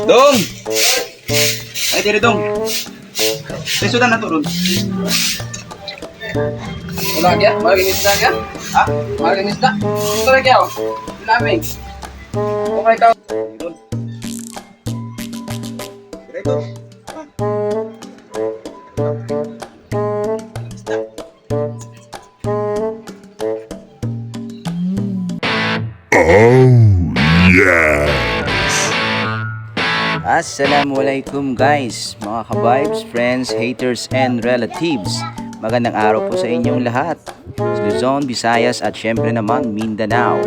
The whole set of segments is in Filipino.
Dong! Ay, diri dong. Ay, sudan na to, Dong. Wala kaya? Maginis na kaya? Ha? Maginis na? Ito rin kaya? Lamig. Okay ka. Dong. Direto. Assalamualaikum guys, mga ka-vibes, friends, haters, and relatives. Magandang araw po sa inyong lahat. Luzon, Visayas at syempre naman Mindanao.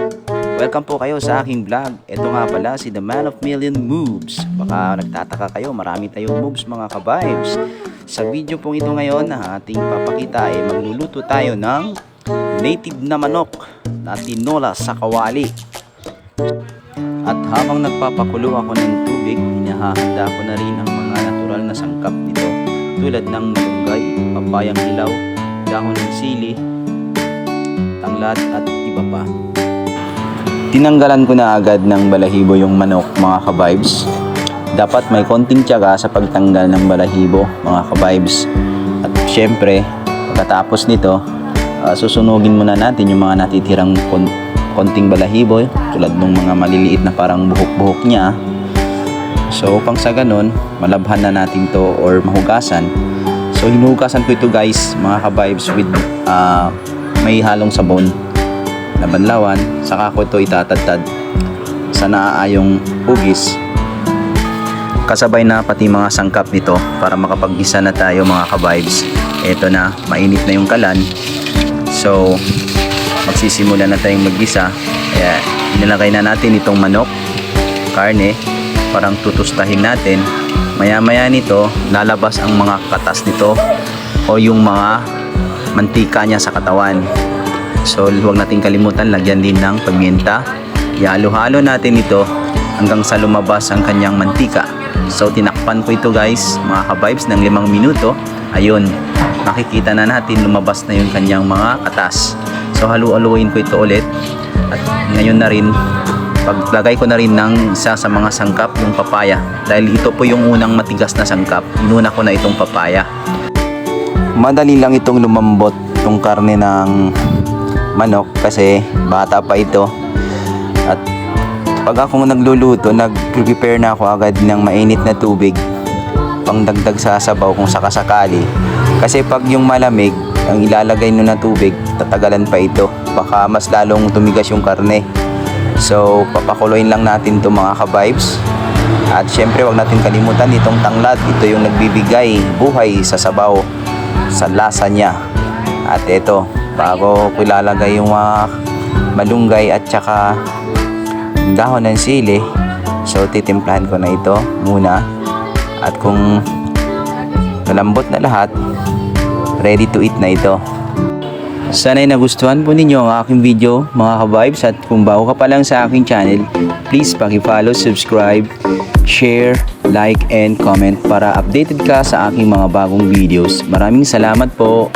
Welcome po kayo sa aking vlog. Ito nga pala si The Man of Million Moves. Baka nagtataka kayo, marami tayong moves mga ka-vibes. Sa video pong ito ngayon na ating papakita ay magluluto tayo ng native na manok na tinola sa kawali. At habang nagpapakulo ako ng tubig, hinahanda ko na rin ang mga natural na sangkap nito tulad ng malunggay, papayang hilaw, dahon ng sili, tanglad at iba pa. Tinanggalan ko na agad ng balahibo yung manok mga ka-vibes. Dapat may konting tiyaga sa pagtanggal ng balahibo mga ka-vibes. At syempre, pagkatapos nito, susunugin muna natin yung mga natitirang konting balahibo tulad ng mga maliliit na parang buhok-buhok niya. So upang sa ganun malabhan na natin to or mahugasan. So hinugasan ko ito guys mga ka-vibes with may halong sabon na banlawan, saka ko ito itatadtad sa naaayong hugis kasabay na pati mga sangkap nito para makapag-gisa na tayo mga ka-vibes. Ito na, mainit na yung kalan. So magsisimula na tayong maggisa. Kaya nilagay na natin itong manok, karne, parang tutustahin natin. Maya maya nito lalabas ang mga katas nito o yung mga mantika niya sa katawan. So huwag natin kalimutan lagyan din ng paminta. Ihalo-halo natin ito hanggang sa lumabas ang kanyang mantika. So tinakpan ko ito guys mga ka-vibes ng 5 minuto. Ayun, makikita na natin lumabas na yung kanyang mga katas. So halu-haluin ko ito ulit. At ngayon na rin paglagay ko na rin ng isa sa mga sangkap yung papaya. Dahil ito po yung unang matigas na sangkap, inuna ko na itong papaya. Madali lang itong lumambot itong karne ng manok kasi bata pa ito. At pag ako nagluluto, nag-prepare na ako agad ng mainit na tubig pang dagdag sa sabaw kung sakasakali. Kasi pag yung malamig ang ilalagay nyo na tubig, tatagalan pa ito, baka mas lalong tumigas yung karne. So papakuloyin lang natin ito mga ka-vibes. At syempre wag natin kalimutan itong tanglad, ito yung nagbibigay buhay sa sabaw, sa lasa niya. At ito, bago ko ilalagay yung mga malunggay at saka dahon ng sili, so titimplahan ko na ito muna. At kung malambot na lahat, ready to eat na ito. Sana'y nagustuhan po ninyo ang aking video mga ka-vibes. At kung bago ka pa lang sa aking channel, please paki-follow, subscribe, share, like, and comment para updated ka sa aking mga bagong videos. Maraming salamat po.